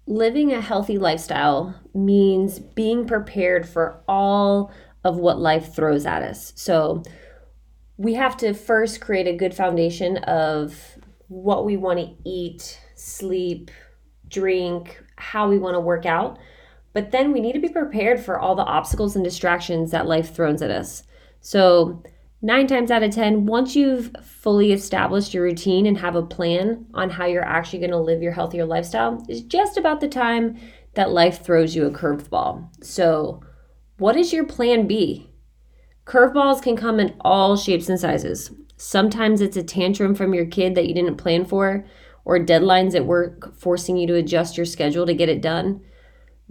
Living a healthy lifestyle means being prepared for all of what life throws at us. So we have to first create a good foundation of what we want to eat, sleep, drink, how we want to work out. But then we need to be prepared for all the obstacles and distractions that life throws at us. So, 9 times out of 10, once you've fully established your routine and have a plan on how you're actually going to live your healthier lifestyle, is just about the time that life throws you a curveball. So, what is your plan B? Curveballs can come in all shapes and sizes. Sometimes it's a tantrum from your kid that you didn't plan for, or deadlines at work forcing you to adjust your schedule to get it done.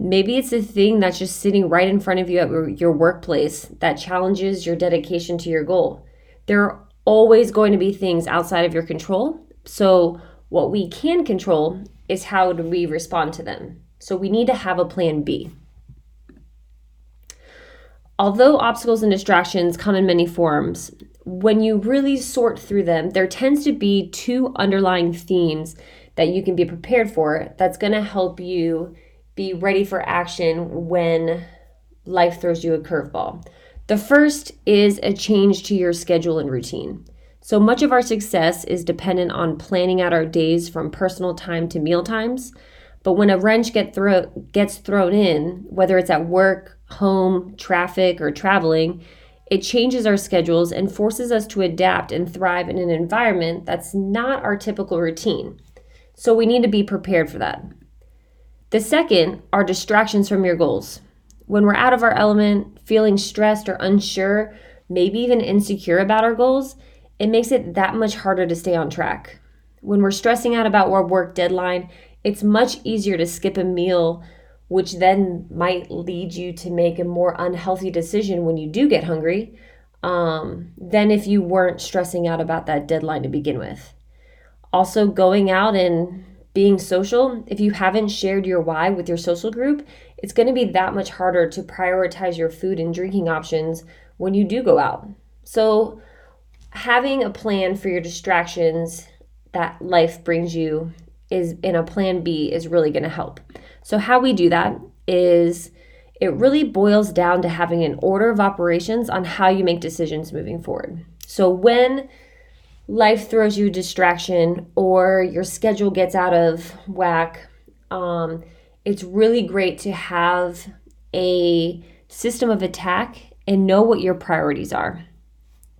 Maybe it's a thing that's just sitting right in front of you at your workplace that challenges your dedication to your goal. There are always going to be things outside of your control. So, what we can control is how do we respond to them. So, we need to have a plan B. Although obstacles and distractions come in many forms, when you really sort through them, there tends to be two underlying themes that you can be prepared for that's going to help you be ready for action when life throws you a curveball. The first is a change to your schedule and routine. So much of our success is dependent on planning out our days from personal time to meal times. But when a wrench gets thrown in, whether it's at work, home, traffic, or traveling, it changes our schedules and forces us to adapt and thrive in an environment that's not our typical routine. So we need to be prepared for that. The second are distractions from your goals. When we're out of our element, feeling stressed or unsure, maybe even insecure about our goals, it makes it that much harder to stay on track. When we're stressing out about our work deadline, it's much easier to skip a meal, which then might lead you to make a more unhealthy decision when you do get hungry, than if you weren't stressing out about that deadline to begin with. Also, going out and being social, if you haven't shared your why with your social group, it's going to be that much harder to prioritize your food and drinking options when you do go out. So, having a plan for your distractions that life brings you is in a plan B is really going to help. So, how we do that is it really boils down to having an order of operations on how you make decisions moving forward. So, when life throws you a distraction or your schedule gets out of whack, it's really great to have a system of attack and know what your priorities are.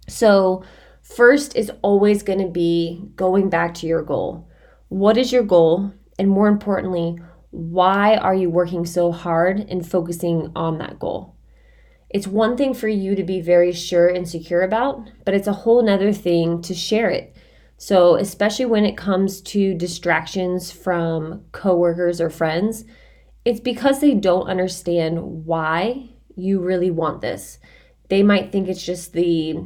So first is always going to be going back to your goal. What is your goal? And more importantly, why are you working so hard and focusing on that goal? It's one thing for you to be very sure and secure about, but it's a whole nother thing to share it. So especially when it comes to distractions from coworkers or friends, it's because they don't understand why you really want this. They might think it's just the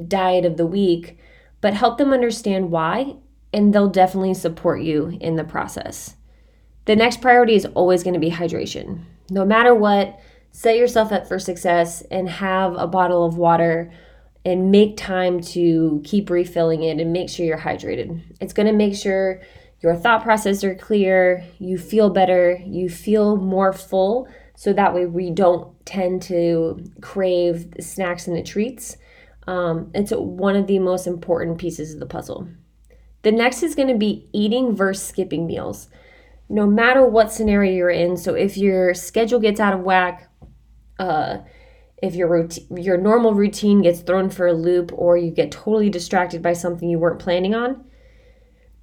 diet of the week, but help them understand why, and they'll definitely support you in the process. The next priority is always going to be hydration. No matter what, set yourself up for success and have a bottle of water and make time to keep refilling it and make sure you're hydrated. It's going to make sure your thought processes are clear, you feel better, you feel more full, so that way we don't tend to crave the snacks and the treats. It's one of the most important pieces of the puzzle. The next is going to be eating versus skipping meals. No matter what scenario you're in, so if your schedule gets out of whack, if your normal routine gets thrown for a loop, or you get totally distracted by something you weren't planning on,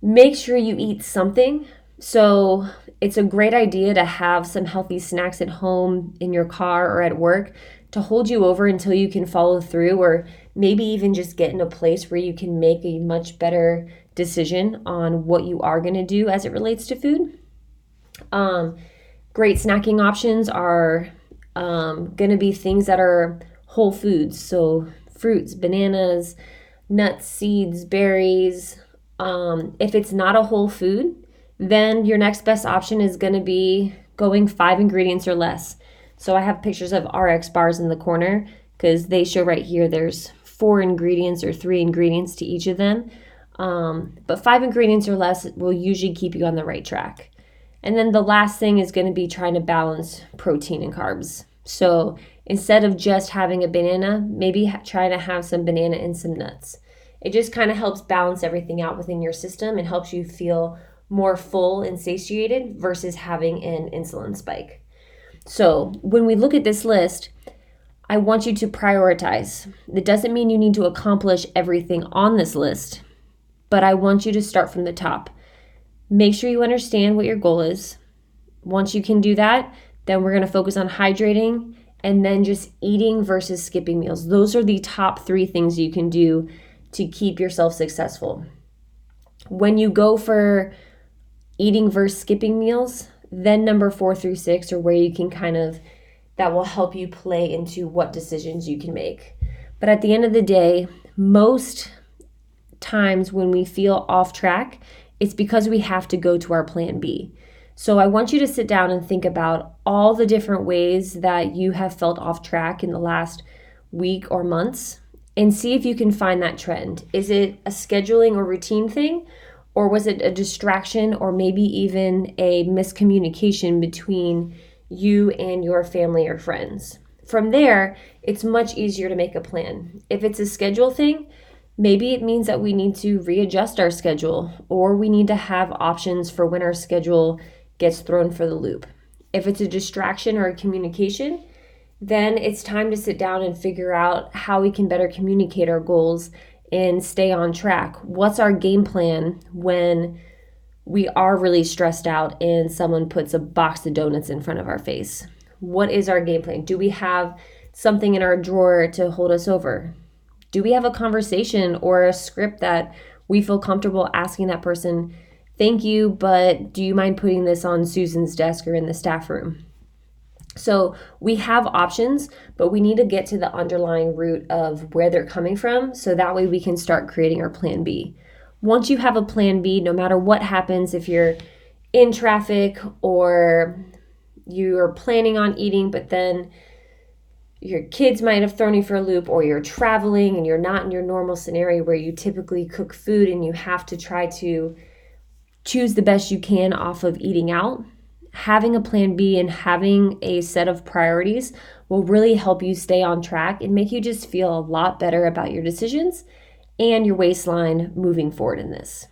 make sure you eat something. So it's a great idea to have some healthy snacks at home, in your car, or at work to hold you over until you can follow through, or maybe even just get in a place where you can make a much better decision on what you are going to do as it relates to food. Great snacking options are going to be things that are whole foods. So fruits, bananas, nuts, seeds, berries. If it's not a whole food, then your next best option is going to be going 5 ingredients or less. So I have pictures of RX bars in the corner because they show right here there's 4 ingredients or 3 ingredients to each of them. But 5 ingredients or less will usually keep you on the right track. And then the last thing is going to be trying to balance protein and carbs. So instead of just having a banana, maybe try to have some banana and some nuts. It just kind of helps balance everything out within your system and helps you feel more full and satiated versus having an insulin spike. So when we look at this list, I want you to prioritize. It doesn't mean you need to accomplish everything on this list, but I want you to start from the top. Make sure you understand what your goal is. Once you can do that, then we're going to focus on hydrating and then just eating versus skipping meals. Those are the top 3 things you can do to keep yourself successful. When you go for eating versus skipping meals, then number 4 through 6 are where you can that will help you play into what decisions you can make. But at the end of the day, most times when we feel off track, it's because we have to go to our plan B. So I want you to sit down and think about all the different ways that you have felt off track in the last week or months and see if you can find that trend. Is it a scheduling or routine thing? Or was it a distraction or maybe even a miscommunication between you and your family or friends? From there, it's much easier to make a plan. If it's a schedule thing, maybe it means that we need to readjust our schedule or we need to have options for when our schedule gets thrown for the loop. If it's a distraction or a communication, then it's time to sit down and figure out how we can better communicate our goals and stay on track. What's our game plan when we are really stressed out and someone puts a box of donuts in front of our face? What is our game plan? Do we have something in our drawer to hold us over? Do we have a conversation or a script that we feel comfortable asking that person, thank you, but do you mind putting this on Susan's desk or in the staff room? So we have options, but we need to get to the underlying root of where they're coming from so that way we can start creating our plan B. Once you have a plan B, no matter what happens, if you're in traffic or you're planning on eating, but then your kids might have thrown you for a loop, or you're traveling and you're not in your normal scenario where you typically cook food and you have to try to choose the best you can off of eating out, having a plan B and having a set of priorities will really help you stay on track and make you just feel a lot better about your decisions and your waistline moving forward in this.